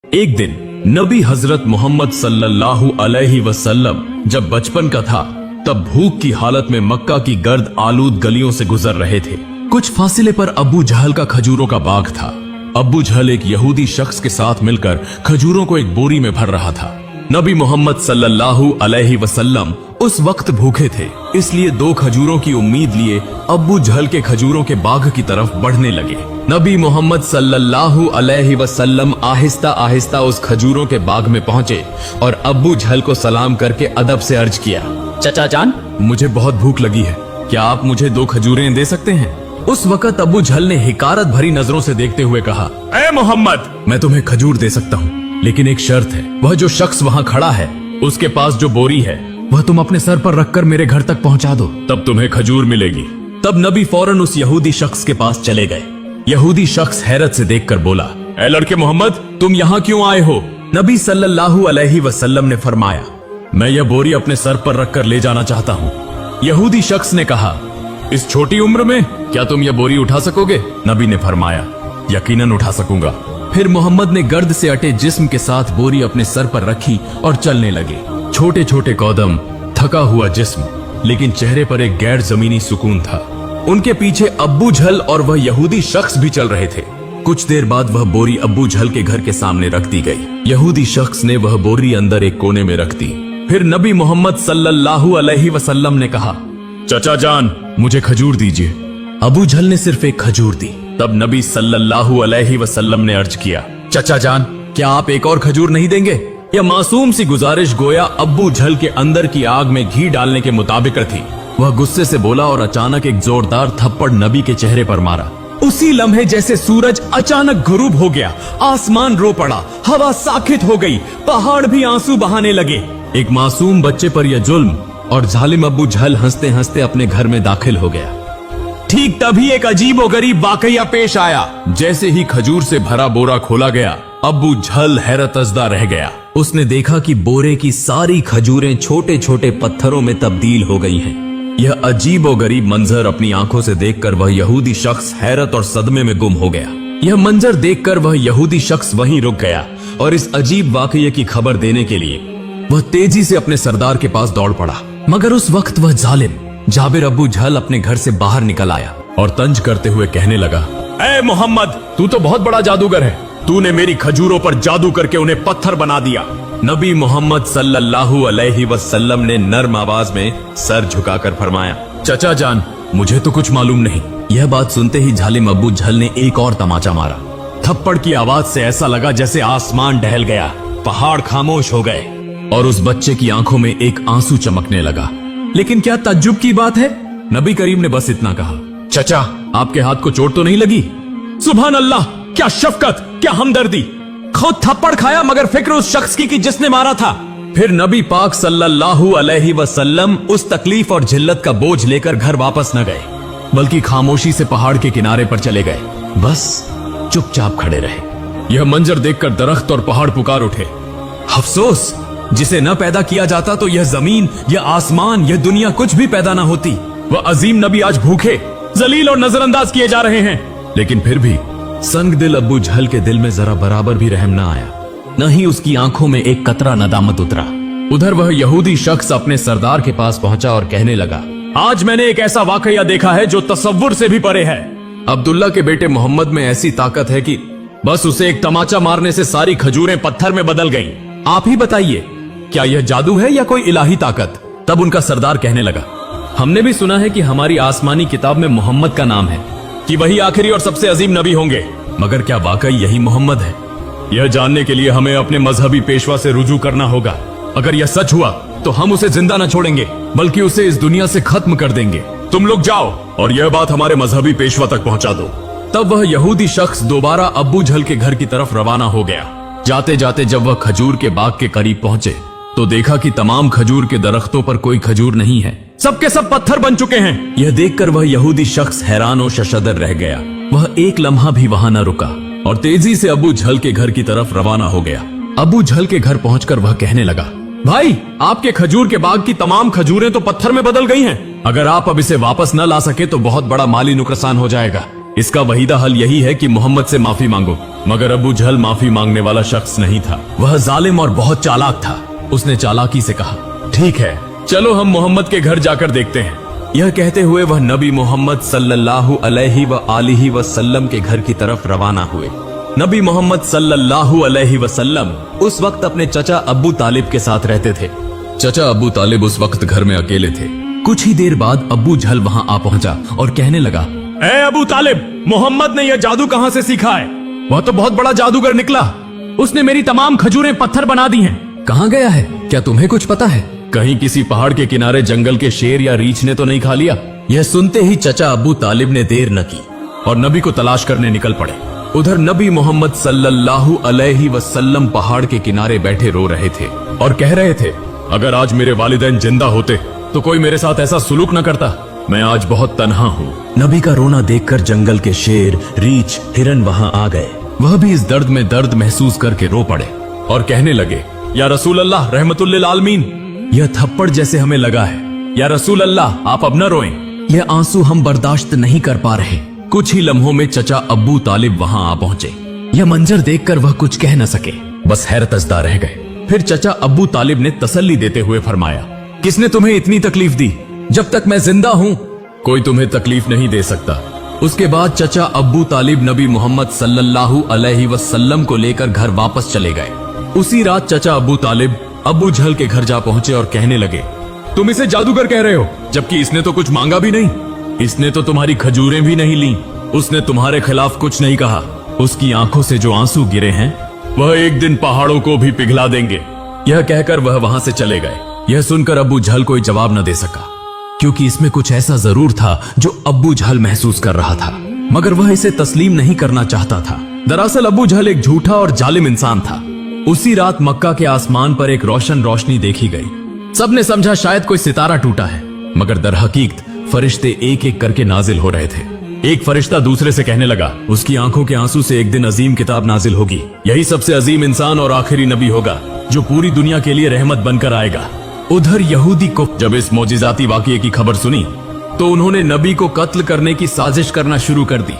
एक दिन नबी हजरत मोहम्मद सल्लल्लाहु अलैहि वसल्लम जब बचपन का था तब भूख की हालत में मक्का की गर्द आलूद गलियों से गुजर रहे थे। कुछ फासिले पर अबू जहल का खजूरों का बाग था। अबू जहल एक यहूदी शख्स के साथ मिलकर खजूरों को एक बोरी में भर रहा था। नबी मोहम्मद सल्लल्लाहु अलैहि वसल्लम उस वक्त भूखे थे, इसलिए 2 खजूरों की उम्मीद लिए अबू जहल के खजूरों के बाग की तरफ बढ़ने लगे। नबी मोहम्मद सल्लल्लाहु अलैहि वसल्लम आहिस्ता आहिस्ता उस खजूरों के बाग में पहुंचे और अबू जहल को सलाम करके अदब से अर्ज किया, चचा जान, मुझे बहुत भूख लगी है, क्या आप मुझे 2 खजूरें दे सकते हैं? उस वक्त अबू जहल ने हिकारत भरी नजरों से देखते हुए कहा, ए मोहम्मद, मैं तुम्हें खजूर दे सकता हूँ, लेकिन एक शर्त है, वह जो शख्स वहाँ खड़ा है उसके पास जो बोरी है वह तुम अपने सर पर रखकर मेरे घर तक पहुँचा दो, तब तुम्हें खजूर मिलेगी। तब नबी फौरन उस यहूदी शख्स के पास चले गए। यहूदी शख्स हैरत से देखकर बोला, ए लड़के मोहम्मद, तुम यहाँ क्यों आए हो? नबी सल्लल्लाहु अलैहि वसल्लम ने फरमाया, मैं यह बोरी अपने सर पर रखकर ले जाना चाहता हूँ। यहूदी शख्स ने कहा, इस छोटी उम्र में क्या तुम यह बोरी उठा सकोगे? नबी ने फरमाया, यकीनन उठा सकूंगा। फिर मोहम्मद ने गर्द से अटे जिस्म के साथ बोरी अपने सर पर रखी और चलने लगे। छोटे छोटे कदम, थका हुआ जिस्म, लेकिन चेहरे पर एक गैर जमीनी सुकून था। उनके पीछे अब्बू जहल और वह यहूदी शख्स भी चल रहे थे। कुछ देर बाद वह बोरी अब्बू जहल के घर के सामने रख दी गई। यहूदी शख्स ने वह बोरी अंदर एक कोने में रख दी। फिर नबी मोहम्मद सल्लल्लाहु अलैहि वसल्लम ने कहा, चचा जान, मुझे खजूर दीजिए। अबू जहल ने सिर्फ एक खजूर दी। तब नबी सल्लल्लाहु अलैहि वसल्लम ने अर्ज किया, चचा जान, क्या आप एक और खजूर नहीं देंगे? यह मासूम सी गुजारिश गोया अब्बू जहल के अंदर की आग में घी डालने के मुताबिक थी। वह गुस्से से बोला और अचानक एक जोरदार थप्पड़ नबी के चेहरे पर मारा। उसी लम्हे जैसे सूरज अचानक गुरूब हो गया, आसमान रो पड़ा, हवा साकित हो गई, पहाड़ भी आंसू बहाने लगे। एक मासूम बच्चे पर यह जुल्म, और जालिम अब्बू जहल हंसते हंसते अपने घर में दाखिल हो गया। ठीक तभी एक अजीबोगरीब वाकया पेश आया। जैसे ही खजूर से भरा बोरा खोला गया, अब्बू जहल हैरतजदा रह गया। उसने देखा कि बोरे की सारी खजूरें छोटे छोटे पत्थरों में तब्दील हो गई हैं। यह अजीबोगरीब मंजर अपनी आंखों से देखकर वह यहूदी शख्स हैरत और सदमे में गुम हो गया। यह मंजर देखकर वह यहूदी शख्स वहीं रुक गया और इस अजीब वाकये की खबर देने के लिए वह तेजी से अपने सरदार के पास दौड़ पड़ा। मगर उस वक्त वह जालिम जाबिर अब्बू जहल अपने घर से बाहर निकल आया और तंज करते हुए कहने लगा, ए मोहम्मद, तू तो बहुत बड़ा जादूगर है, तूने मेरी खजूरों पर जादू करके उन्हें पत्थर बना दिया। नबी मोहम्मद सल्लल्लाहु अलैहि वसल्लम ने नर्म आवाज में सर झुकाकर फरमाया, चचा जान, मुझे तो कुछ मालूम नहीं। यह बात सुनते ही जालिम अब्बू जहल ने एक और तमाचा मारा। थप्पड़ की आवाज से ऐसा लगा जैसे आसमान डहल गया, पहाड़ खामोश हो गए और उस बच्चे की आंखों में एक आंसू चमकने लगा। लेकिन क्या तज्जुब की बात है, नबी करीम ने बस इतना कहा, चचा, आपके हाथ को चोट तो नहीं लगी? सुभान अल्लाह, क्या शफकत, क्या हमदर्दी। खुद थप्पड़ खाया मगर फिक्र उस शख्स की जिसने मारा था। फिर नबी पाक सल्लल्लाहु अलैहि वसल्लम उस तकलीफ और जिल्लत का बोझ लेकर घर वापस न गए, बल्कि खामोशी से पहाड़ के किनारे पर चले गए। बस चुपचाप खड़े रहे। यह मंजर देखकर दरख्त और पहाड़ पुकार उठे, अफसोस, जिसे न पैदा किया जाता तो यह जमीन, यह आसमान, यह दुनिया कुछ भी पैदा न होती। वह अजीम नबी आज भूखे, जलील और नजरअंदाज किए जा रहे हैं। लेकिन फिर भी संग दिल अब्बू जहल के दिल में जरा बराबर भी रहम न आया, न ही उसकी आंखों में एक कतरा नदामत उतरा। उधर वह यहूदी शख्स अपने सरदार के पास पहुंचा और कहने लगा, आज मैंने एक ऐसा वाकया देखा है जो तसव्वुर से भी परे है। अब्दुल्ला के बेटे मोहम्मद में ऐसी ताकत है कि बस उसे एक तमाचा मारने से सारी खजूरें पत्थर में बदल गईं। आप ही बताइए, क्या यह जादू है या कोई इलाही ताकत? तब उनका सरदार कहने लगा, हमने भी सुना है कि हमारी आसमानी किताब में मोहम्मद का नाम है, कि वही आखिरी और सबसे अजीम नबी होंगे, मगर क्या वाकई यही मोहम्मद है? यह जानने के लिए हमें अपने मजहबी पेशवा से रुजू करना होगा। अगर यह सच हुआ तो हम उसे जिंदा न छोड़ेंगे, बल्कि उसे इस दुनिया से खत्म कर देंगे। तुम लोग जाओ और यह बात हमारे मजहबी पेशवा तक पहुंचा दो। तब वह यहूदी शख्स दोबारा अब्बू जहल के घर की तरफ रवाना हो गया। जाते जाते जब वह खजूर के बाग के करीब पहुंचे तो देखा कि तमाम खजूर के दरख्तों पर कोई खजूर नहीं है, सबके सब पत्थर बन चुके हैं। यह देखकर वह यहूदी शख्स हैरान और शशदर रह गया। वह एक लम्हा भी वहां न रुका और तेजी से अबू जहल के घर की तरफ रवाना हो गया। अबू जहल के घर पहुंचकर वह कहने लगा, भाई, आपके खजूर के बाग की तमाम खजूरें तो पत्थर में बदल गई हैं। अगर आप अब इसे वापस न ला सके तो बहुत बड़ा माली नुकसान हो जाएगा। इसका वहीदा हल यही है कि मोहम्मद से माफी मांगो। मगर अबू जहल माफी मांगने वाला शख्स नहीं था। वह जालिम और बहुत चालाक था। उसने चालाकी से कहा, ठीक है, चलो हम मोहम्मद के घर जाकर देखते हैं। यह कहते हुए वह नबी मोहम्मद सल्लल्लाहु अलैहि व आलिहि वसल्लम के घर की तरफ रवाना हुए। नबी मोहम्मद सल्लल्लाहु अलैहि वसल्लम उस वक्त अपने चचा अब्बू तालिब के साथ रहते थे। चचा अब्बू तालिब उस वक्त घर में अकेले थे। कुछ ही देर बाद अब्बू जहल वहां आ पहुंचा और कहने लगा, ए अबू तालिब, मोहम्मद ने यह जादू कहां से सीखा है? वह तो बहुत बड़ा जादूगर निकला। उसने मेरी तमाम खजूरें पत्थर बना दी हैं। कहां गया है? क्या तुम्हें कुछ पता है? कहीं किसी पहाड़ के किनारे जंगल के शेर या रीछ ने तो नहीं खा लिया? यह सुनते ही चचा अबू तालिब ने देर न की और नबी को तलाश करने निकल पड़े। उधर नबी मोहम्मद सल्लल्लाहु अलैहि वसल्लम पहाड़ के किनारे बैठे रो रहे थे और कह रहे थे, अगर आज मेरे वालिदैन जिंदा होते तो कोई मेरे साथ ऐसा सुलूक न करता। मैं आज बहुत तन्हा हूँ। नबी का रोना देखकर जंगल के शेर, रीछ, हिरन वहां आ गए। वह भी इस दर्द में दर्द महसूस करके रो पड़े और कहने लगे, या रसूल अल्लाह रहमतुल लिल आलमीन, यह थप्पड़ जैसे हमें लगा है। या रसूल अल्लाह, आप अब न रोएं, यह आंसू हम बर्दाश्त नहीं कर पा रहे। कुछ ही लम्हों में चचा अब्बू तालिब वहां आ पहुंचे। यह मंजर देखकर वह कुछ कह न सके, बस हैरतज़दा रह गए। फिर चचा अब्बू तालिब ने तसल्ली देते हुए फरमाया, किसने तुम्हें इतनी तकलीफ दी? जब तक मैं जिंदा हूँ कोई तुम्हें तकलीफ नहीं दे सकता। उसके बाद चचा अब्बू तालिब नबी मोहम्मद सल्लल्लाहु अलैहि वसल्लम को लेकर घर वापस चले गए। उसी रात चचा अब्बू तालिब अब्बू जहल के घर जा पहुंचे और कहने लगे, तुम इसे जादूगर कह रहे हो, जबकि इसने तो कुछ मांगा भी नहीं। इसने तो तुम्हारी खजूरें भी नहीं ली। उसने तुम्हारे खिलाफ कुछ नहीं कहा। उसकी आंखों से जो आंसू गिरे हैं वह एक दिन पहाड़ों को भी पिघला देंगे। यह कहकर वह वहां से चले गए। यह सुनकर अब्बू जहल कोई जवाब न दे सका, क्योंकि इसमें कुछ ऐसा जरूर था जो अब्बू जहल महसूस कर रहा था, मगर वह इसे तस्लीम नहीं करना चाहता था। दरअसल अब्बू जहल एक झूठा और जालिम इंसान था। उसी रात मक्का के आसमान पर एक रोशन रोशनी देखी गई। सबने समझा शायद कोई सितारा टूटा है, मगर दरहकीकत फरिश्ते एक एक करके नाजिल हो रहे थे। एक फरिश्ता दूसरे से कहने लगा, उसकी आंखों के आंसू से एक दिन अजीम किताब नाजिल होगी। यही सबसे अजीम इंसान और आखिरी नबी होगा जो पूरी दुनिया के लिए रहमत बनकर आएगा। उधर यहूदी को जब इस मौजिजाती वाकये की खबर सुनी तो उन्होंने नबी को कत्ल करने की साजिश करना शुरू कर दी,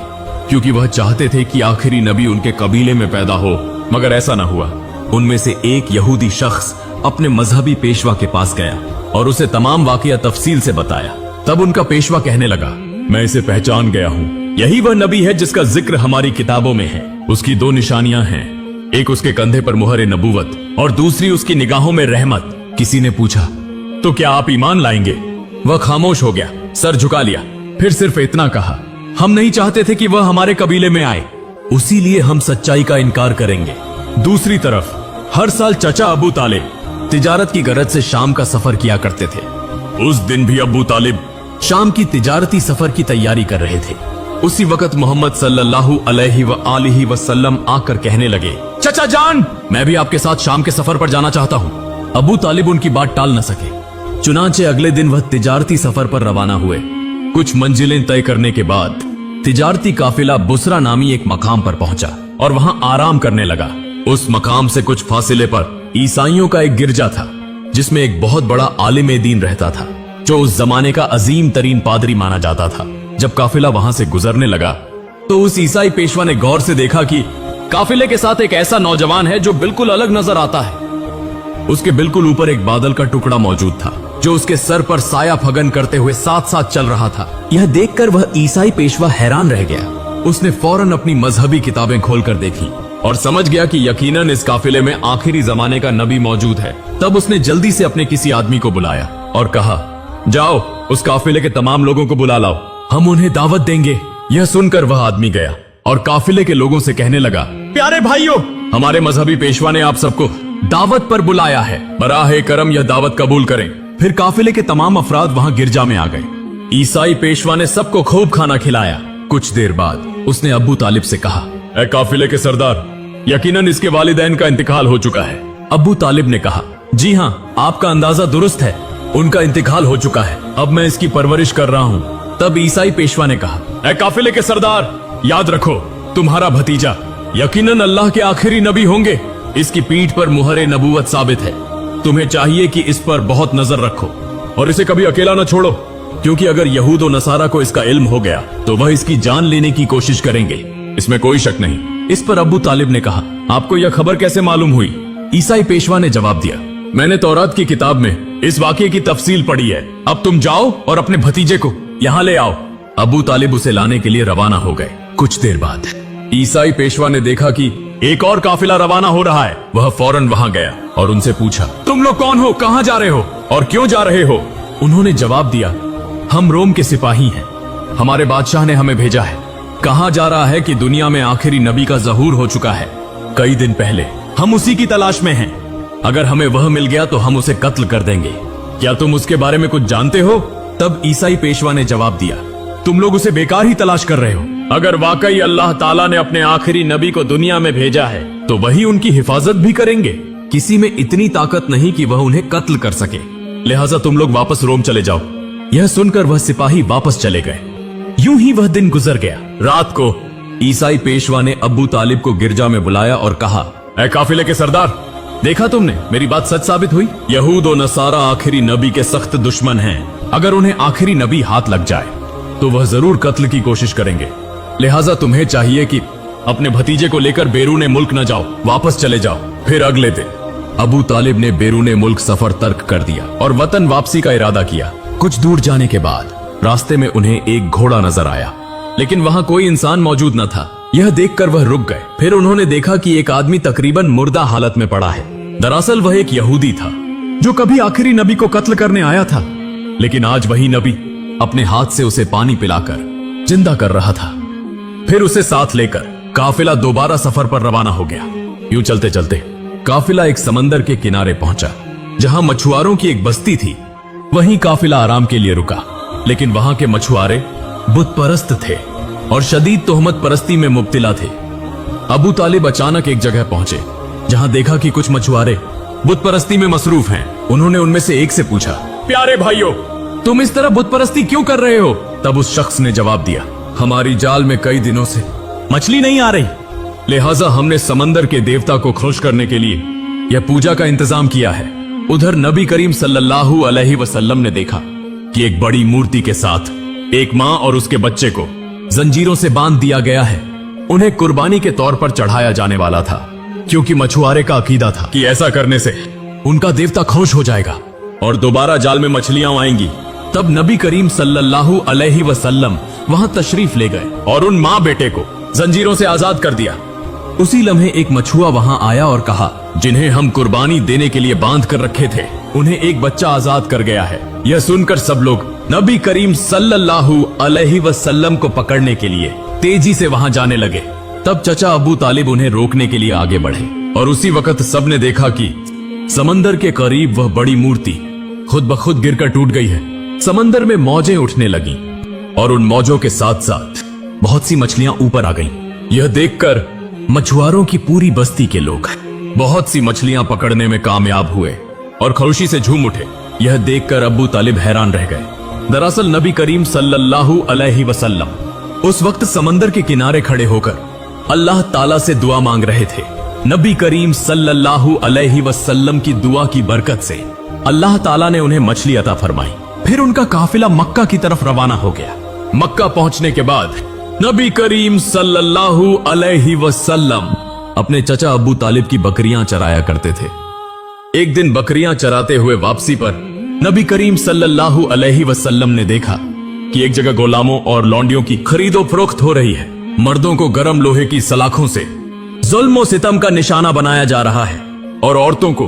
क्योंकि वह चाहते थे कि आखिरी नबी उनके कबीले में पैदा हो, मगर ऐसा न हुआ। उनमें से एक यहूदी शख्स अपने मजहबी पेशवा के पास गया और उसे तमाम वाकया तफसील से बताया। तब उनका पेशवा कहने लगा, मैं इसे पहचान गया हूँ। यही वह नबी है जिसका जिक्र हमारी किताबों में है। उसकी दो निशानियां हैं, एक उसके कंधे पर मुहर नबूवत और दूसरी उसकी निगाहों में रहमत। किसी ने पूछा, तो क्या आप ईमान लाएंगे? वह खामोश हो गया, सर झुका लिया, फिर सिर्फ इतना कहा, हम नहीं चाहते थे कि वह हमारे कबीले में आए, उसी लिए हम सच्चाई का इनकार करेंगे। दूसरी तरफ हर साल चचा अबू तालिब तिजारत की गरज से शाम का सफर किया करते थे। उस दिन भी अबू तालिब शाम की तिजारती सफर की तैयारी कर रहे थे। उसी वक्त मोहम्मद सल्लल्लाहु अलैहि व आलिहि वसल्लम आकर कहने लगे, चचा जान, मैं भी आपके साथ शाम के सफर पर जाना चाहता हूँ। अबू तालिब उनकी बात टाल न सके। चुनांचे अगले दिन वह तिजारती सफर पर रवाना हुए। कुछ मंजिलें तय करने के बाद तिजारती काफिला बुसरा नामी एक मकाम पर पहुंचा और वहां आराम करने लगा। उस मकाम से कुछ फासिले पर ईसाइयों का एक गिरजा था, जिसमें एक बहुत बड़ा आलिम दीन रहता था, जो उस जमाने का अजीम तरीन पादरी माना जाता था। जब काफिला वहां से गुजरने लगा तो उस ईसाई पेशवा ने गौर से देखा कि काफिले के साथ एक ऐसा नौजवान है जो बिल्कुल अलग नजर आता है। उसके बिल्कुल ऊपर एक बादल का टुकड़ा मौजूद था, जो उसके सर पर साया फगन करते हुए साथ साथ चल रहा था। यह देखकर वह ईसाई पेशवा हैरान रह गया। उसने फौरन अपनी मजहबी किताबें खोलकर देखी और समझ गया कि यकीनन इस काफिले में आखिरी जमाने का नबी मौजूद है। तब उसने जल्दी से अपने किसी आदमी को बुलाया और कहा, जाओ उस काफिले के तमाम लोगों को बुला लाओ, हम उन्हें दावत देंगे। यह सुनकर वह आदमी गया और काफिले के लोगों से कहने लगा, प्यारे भाइयों, हमारे मजहबी पेशवा ने आप सबको दावत पर बुलाया है, बराहे करम यह दावत कबूल करें। फिर काफिले के तमाम अफराद वहां गिरजा में आ गए। ईसाई पेशवा ने सबको खूब खाना खिलाया। कुछ देर बाद उसने अब्बू तालिब से कहा, ए काफिले के सरदार, यकीनन इसके वालिदैन का इंतकाल हो चुका है। अब्बू तालिब ने कहा, जी हाँ, आपका अंदाजा दुरुस्त है, उनका इंतकाल हो चुका है, अब मैं इसकी परवरिश कर रहा हूँ। तब ईसाई पेशवा ने कहा, ए काफिले के सरदार, याद रखो तुम्हारा भतीजा यकीनन अल्लाह के आखिरी नबी होंगे। इसकी पीठ पर मुहरे नबूवत साबित है। तुम्हें चाहिए कि इस पर बहुत नजर रखो और इसे कभी अकेला न छोड़ो। क्योंकि अगर यहूद और नसारा को इसका इल्म हो गया तो वह इसकी जान लेने की कोशिश करेंगे, इसमें कोई शक नहीं। इस पर अबू तालिब ने कहा, आपको यह खबर कैसे मालूम हुई? ईसाई पेशवा ने जवाब दिया, मैंने तौरात की किताब में इस वाकये की तफसील पढ़ी है। अब तुम जाओ और अपने भतीजे को यहाँ ले आओ। अबू तालिब उसे लाने के लिए रवाना हो गए। कुछ देर बाद ईसाई पेशवा ने देखा कि एक और काफिला रवाना हो रहा है। वह फौरन वहां गया और उनसे पूछा, तुम लोग कौन हो, कहां जा रहे हो और क्यों जा रहे हो? उन्होंने जवाब दिया, हम रोम के सिपाही हैं, हमारे बादशाह ने हमें भेजा है। कहा जा रहा है कि दुनिया में आखिरी नबी का ज़हूर हो चुका है कई दिन पहले। हम उसी की तलाश में हैं। अगर हमें वह मिल गया तो हम उसे कत्ल कर देंगे। क्या तुम उसके बारे में कुछ जानते हो? तब ईसाई पेशवा ने जवाब दिया, तुम लोग उसे बेकार ही तलाश कर रहे हो। अगर वाकई अल्लाह ताला ने अपने आखिरी नबी को दुनिया में भेजा है तो वही उनकी हिफाजत भी करेंगे। किसी में इतनी ताकत नहीं कि वह उन्हें कत्ल कर सके, लिहाजा तुम लोग वापस रोम चले जाओ। यह सुनकर वह सिपाही वापस चले गए। यूं ही वह दिन गुजर गया। रात को ईसाई पेशवा ने अबू तालिब को गिरजा में बुलाया और कहा, ऐ काफिले के सरदार, देखा तुमने, मेरी बात सच साबित हुई। यहूद और नसारा आखिरी नबी के सख्त दुश्मन हैं। अगर उन्हें आखिरी नबी हाथ लग जाए तो वह जरूर कत्ल की कोशिश करेंगे। लिहाजा तुम्हें चाहिए कि अपने भतीजे को लेकर बैरून मुल्क न जाओ, वापस चले जाओ। फिर अगले दिन अबू तालिब ने बैरून मुल्क सफर तर्क कर दिया और वतन वापसी का इरादा किया। कुछ दूर जाने के बाद रास्ते में उन्हें एक घोड़ा नजर आया, लेकिन वहां कोई इंसान मौजूद न था। यह देखकर वह रुक गए। फिर उन्होंने देखा कि एक आदमी तकरीबन मुर्दा हालत में पड़ा है। दरअसल वह एक यहूदी था जो कभी आखिरी नबी को कत्ल करने आया था, लेकिन आज वही नबी अपने हाथ से उसे पानी पिलाकर जिंदा कर रहा था। फिर उसे साथ लेकर काफिला दोबारा सफर पर रवाना हो गया। यूं चलते चलते काफिला एक समंदर के किनारे पहुंचा जहां मछुआरों की एक बस्ती थी। वहीं काफिला आराम के लिए रुका, लेकिन वहां के मछुआरे बुत परस्त थे और शदीद तोहमत परस्ती में मुब्तिला थे। अबू तालिब अचानक एक जगह पहुंचे जहां देखा कि कुछ मछुआरे बुत परस्ती में मसरूफ हैं। उन्होंने उनमें से एक से पूछा, प्यारे भाइयों, तुम इस तरह बुत परस्ती क्यों कर रहे हो? तब उस शख्स ने जवाब दिया, हमारी जाल में कई दिनों से मछली नहीं आ रही, लिहाजा हमने समंदर के देवता को खुश करने के लिए यह पूजा का इंतजाम किया है। उधर नबी करीम सल्लल्लाहु अलैहि वसल्लम ने देखा कि एक बड़ी मूर्ति के साथ एक माँ और उसके बच्चे को जंजीरों से बांध दिया गया है। उन्हें कुर्बानी के तौर पर चढ़ाया जाने वाला था, क्योंकि मछुआरे का अकीदा था कि ऐसा करने से उनका देवता खुश हो जाएगा और दोबारा जाल में मछलियां आएंगी। तब नबी करीम सल्लल्लाहु अलैहि वसल्लम वहां तशरीफ ले गए और उन माँ बेटे को जंजीरों से आजाद कर दिया। उसी लम्हे एक मछुआ वहां आया और कहा, जिन्हें हम कुर्बानी देने के लिए बांध कर रखे थे, उन्हें एक बच्चा आजाद कर गया है। यह सुनकर सब लोग नबी करीम सल्लल्लाहु अलैहि वसल्लम को पकड़ने के लिए तेजी से वहां जाने लगे। तब चचा अबू तालिब उन्हें रोकने के लिए आगे बढ़े और उसी वक्त सबने देखा कि समंदर के करीब वह बड़ी मूर्ति खुद ब खुद गिरकर टूट गई है। समंदर में मौजें उठने लगी और उन मौजों के साथ साथ बहुत सी मछलियां ऊपर आ गईं। यह देखकर मछुआरों की पूरी बस्ती के लोग बहुत सी मछलियां पकड़ने में कामयाब हुए और खुशी से झूम उठे। यह देखकर अबू तालिब हैरान रह गए। दरअसल नबी करीम सल्लल्लाहु अलैहि वसल्लम उस वक्त समंदर के किनारे खड़े होकर अल्लाह ताला से दुआ मांग रहे थे। नबी करीम सल्लल्लाहु अलैहि वसल्लम की दुआ की बरकत से अल्लाह ताला ने उन्हें मछली अता फरमाई। फिर उनका काफिला मक्का की तरफ रवाना हो गया। मक्का पहुंचने के बाद नबी करीम सल्लल्लाहु अलैहि वसल्लम अपने चचा अबू तालिब की बकरियां चराया करते थे। एक दिन बकरियां चराते हुए वापसी पर नबी करीम सल्लल्लाहु अलैहि वसल्लम ने देखा कि एक जगह गुलामों और लौंडियों की खरीदो फरोख्त हो रही है। मर्दों को गरम लोहे की सलाखों से जुल्म और सितम का निशाना बनाया जा रहा है और औरतों को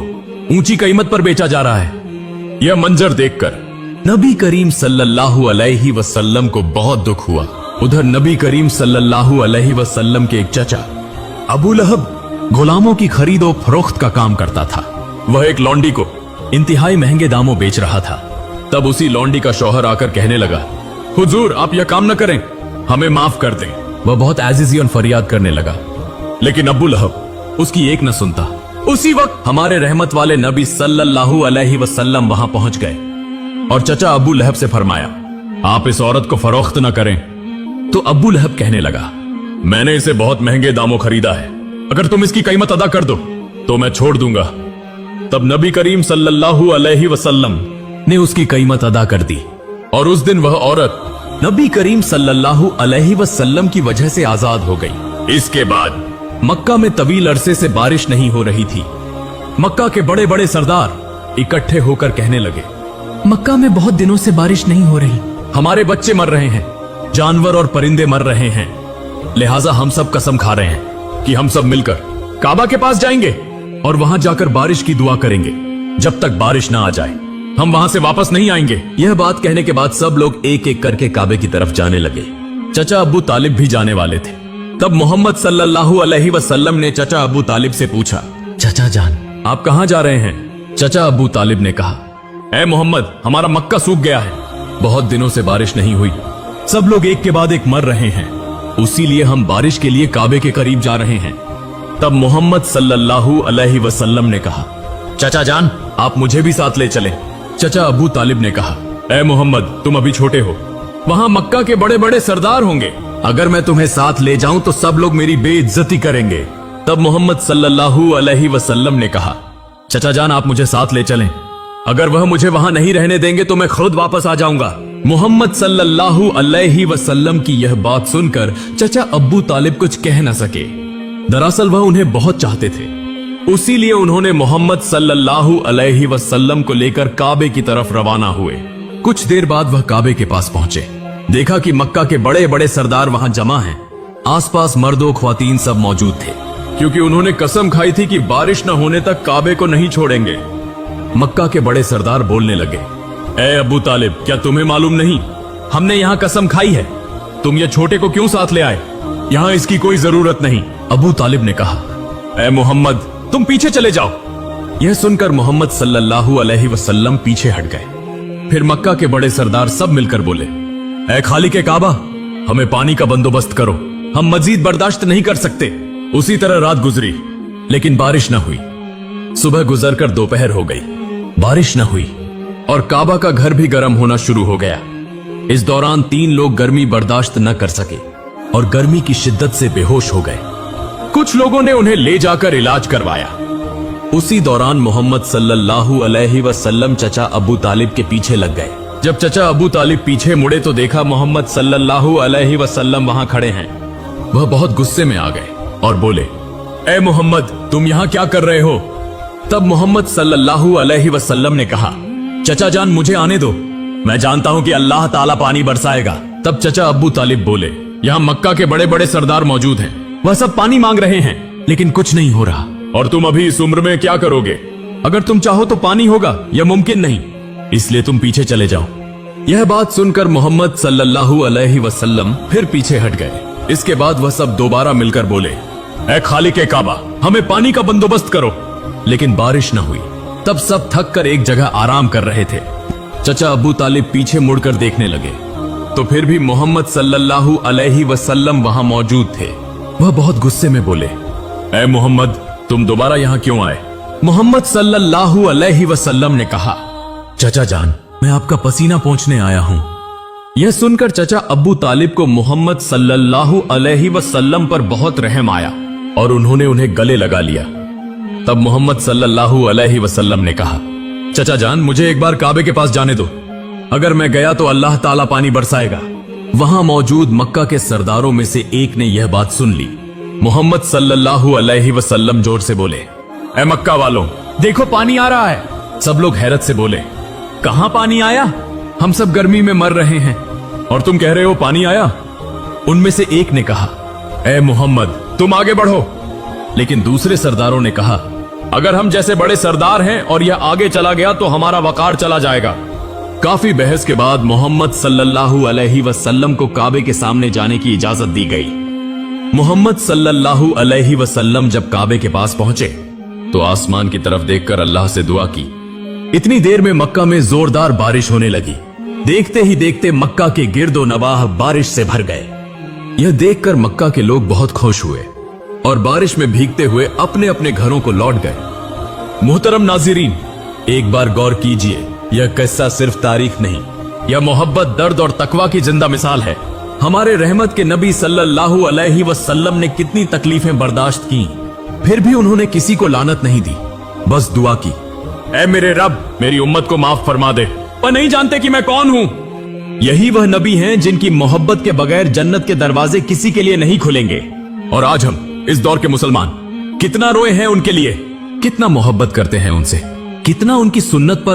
ऊंची कीमत पर बेचा जा रहा है। यह मंजर देखकर नबी करीम सल्लल्लाहु अलैहि वसल्लम को बहुत दुख हुआ। उधर नबी करीम सल्लल्लाहु अलैहि वसल्लम के एक चचा अबू लहब गुलामों की खरीदो फरोख्त का काम करता था। वह एक लौंडी को इंतहाई महंगे दामों बेच रहा था। तब उसी लौंडी का शौहर आकर कहने लगा, हुजूर आप यह काम न करें, हमें माफ कर दें। वह बहुत आजिज़ियन फरियाद करने लगा, लेकिन अबू लहब उसकी एक न सुनता। उसी वक्त हमारे रहमत वाले नबी सल्लल्लाहु अलैहि वसल्लम वहां पहुंच गए और चचा अबू लहब से फरमाया, आप इस औरत को फरोख्त न करें। तो अबू लहब कहने लगा, मैंने इसे बहुत महंगे दामों खरीदा है, अगर तुम इसकी कीमत अदा कर दो तो मैं छोड़ दूंगा। तब नबी करीम सल्लल्लाहु अलैहि वसल्लम ने उसकी कीमत अदा कर दी और उस दिन वह औरत नबी करीम सल्लल्लाहु अलैहि वसल्लम की वजह से आजाद हो गई। इसके बाद मक्का में तवील अरसे से बारिश नहीं हो रही थी। मक्का के बड़े बड़े सरदार इकट्ठे होकर कहने लगे, मक्का में बहुत दिनों से बारिश नहीं हो रही, हमारे बच्चे मर रहे हैं, जानवर और परिंदे मर रहे हैं, लिहाजा हम सब कसम खा रहे हैं कि हम सब मिलकर काबा के पास जाएंगे और वहां जाकर बारिश की दुआ करेंगे। जब तक बारिश ना आ जाए हम वहां से वापस नहीं आएंगे। यह बात कहने के बाद सब लोग एक एक करके काबे की तरफ जाने लगे। चचा अबू तालिब भी जाने वाले थे। तब मोहम्मद सल्लल्लाहु अलैहि वसल्लम ने चचा अबू तालिब से पूछा, चचा जान आप कहां जा रहे हैं? चचा अबू तालिब ने कहा, ए मोहम्मद, हमारा मक्का सूख गया है, बहुत दिनों से बारिश नहीं हुई, सब लोग एक के बाद एक मर रहे हैं, उसी लिए हम बारिश के लिए काबे के करीब जा रहे हैं। तब मोहम्मद सल्लल्लाहु अलैहि वसल्लम ने कहा, चचा जान आप मुझे भी साथ ले चलें। चचा अबू तालिब ने कहा, ए मोहम्मद, तुम अभी छोटे हो, वहां मक्का के बड़े बड़े सरदार होंगे, अगर मैं तुम्हें साथ ले जाऊं तो सब लोग मेरी बेइज्जती करेंगे। तब मोहम्मद सल्लल्लाहु अलैहि वसल्लम ने कहा, चचा जान आप मुझे साथ ले चलें, अगर वह मुझे वहां नहीं रहने देंगे तो मैं खुद वापस आ जाऊंगा। मोहम्मद सल्लल्लाहु अलैहि वसल्लम की यह बात सुनकर चचा अब्बू तालिब कुछ कह न सके। दरअसल वह उन्हें बहुत चाहते थे, उसी लिए उन्होंने मोहम्मद सल्लल्लाहु अलैहि वसल्लम को लेकर काबे की तरफ रवाना हुए। कुछ देर बाद वह काबे के पास पहुंचे। देखा कि मक्का के बड़े बड़े सरदार वहां जमा हैं। आसपास मर्दों ख्वातीन सब मौजूद थे, क्योंकि उन्होंने कसम खाई थी कि बारिश न होने तक काबे को नहीं छोड़ेंगे। मक्का के बड़े सरदार बोलने लगे, ए अबू तालिब, क्या तुम्हें मालूम नहीं, हमने यहाँ कसम खाई है, तुम ये छोटे को क्यों साथ ले आए? यहाँ इसकी कोई जरूरत नहीं। अबू तालिब ने कहा, ए मोहम्मद, तुम पीछे चले जाओ। यह सुनकर मोहम्मद सल्लल्लाहु अलैहि वसल्लम पीछे हट गए। फिर मक्का के बड़े सरदार सब मिलकर बोले, ए खालिक काबा, हमें पानी का बंदोबस्त करो, हम मजीद बर्दाश्त नहीं कर सकते। उसी तरह रात गुजरी, लेकिन बारिश न हुई। सुबह गुजरकर दोपहर हो गई, बारिश न हुई और काबा का घर भी गर्म होना शुरू हो गया। इस दौरान 3 लोग गर्मी बर्दाश्त न कर सके और गर्मी की शिद्दत से बेहोश हो गए। कुछ लोगों ने उन्हें ले जाकर इलाज करवाया। उसी दौरान मोहम्मद सल्लल्लाहु अलैहि वसल्लम चचा अबू तालिब के पीछे लग गए। जब चचा अबू तालिब पीछे मुड़े तो देखा मोहम्मद सल्लल्लाहु अलैहि वसल्लम वहां खड़े हैं। वह बहुत गुस्से में आ गए और बोले, ए मोहम्मद, तुम यहाँ क्या कर रहे हो? तब मोहम्मद सल्लल्लाहु अलैहि वसल्लम ने कहा, चचा जान मुझे आने दो, मैं जानता हूँ कि अल्लाह ताला पानी बरसाएगा। तब चचा अबू तालिब बोले, यहाँ मक्का के बड़े बड़े सरदार मौजूद हैं, वह सब पानी मांग रहे हैं, लेकिन कुछ नहीं हो रहा, और तुम अभी इस उम्र में क्या करोगे? अगर तुम चाहो तो पानी होगा, यह मुमकिन नहीं, इसलिए तुम पीछे चले जाओ। यह बात सुनकर मोहम्मद सल्लल्लाहु अलैहि वसल्लम फिर पीछे हट गए। इसके बाद वह सब दोबारा मिलकर बोले, ए खालिक काबा, हमें पानी का बंदोबस्त करो, लेकिन बारिश न हुई। तब सब थक कर एक जगह आराम कर रहे थे। चचा अबू तालिब पीछे मुड़कर देखने लगे तो फिर भी मोहम्मद सल्लल्लाहु अलैहि वसल्लम वहां मौजूद थे। वह बहुत गुस्से में बोले, ए मोहम्मद, तुम दोबारा यहाँ क्यों आए? मोहम्मद सल्लल्लाहु अलैहि वसल्लम ने कहा, चचा जान, मैं आपका पसीना पोंछने आया हूँ। यह सुनकर चचा अबू तालिब को मोहम्मद सल्लल्लाहु अलैहि वसल्लम पर बहुत रहम आया और उन्होंने उन्हें गले लगा लिया। तब मोहम्मद सल्लल्लाहु अलैहि वसल्लम ने कहा, चचा जान, मुझे एक बार काबे के पास जाने दो, अगर मैं गया तो अल्लाह ताला पानी बरसाएगा। वहां मौजूद मक्का के सरदारों में से एक ने यह बात सुन ली। मोहम्मद सल्लल्लाहु अलैहि वसल्लम जोर से बोले, ए मक्का वालों, देखो पानी आ रहा है। सब लोग हैरत से बोले, कहां पानी आया? हम सब गर्मी में मर रहे हैं और तुम कह रहे हो पानी आया? उनमें से एक ने कहा, ए मोहम्मद, तुम आगे बढ़ो। लेकिन दूसरे सरदारों ने कहा, अगर हम जैसे बड़े सरदार हैं और यह आगे चला गया तो हमारा वकार चला जाएगा। काफी बहस के बाद मोहम्मद सल्लल्लाहु अलैहि वसल्लम को काबे के सामने जाने की इजाजत दी गई। मोहम्मद सल्लल्लाहु अलैहि वसल्लम जब काबे के पास पहुंचे तो आसमान की तरफ देखकर अल्लाह से दुआ की। इतनी देर में मक्का में जोरदार बारिश होने लगी। देखते ही देखते मक्का के गिर्दो नवाह बारिश से भर गए। यह देखकर मक्का के लोग बहुत खुश हुए और बारिश में भीगते हुए अपने अपने घरों को लौट गए। मोहतरम नाज़रीन, एक बार गौर कीजिए, यह किस्सा सिर्फ तारीख नहीं, यह मोहब्बत, दर्द और तकवा की जिंदा मिसाल है। हमारे रहमत के नबी सल्लल्लाहु अलैहि वसल्लम ने कितनी तकलीफें बर्दाश्त की, फिर भी उन्होंने किसी को लानत नहीं दी, बस दुआ की, ऐ मेरे रब, मेरी उम्मत को माफ फरमा दे, पर नहीं जानते कि मैं कौन हूं। यही वह नबी हैं जिनकी मोहब्बत के बगैर जन्नत के दरवाजे किसी के लिए नहीं खुलेंगे। और आज हम इस दौर के मुसलमान कितना रोए हैं उनके लिए, कितना मोहब्बत करते हैं उनसे, कितना उनकी सुन्नत पर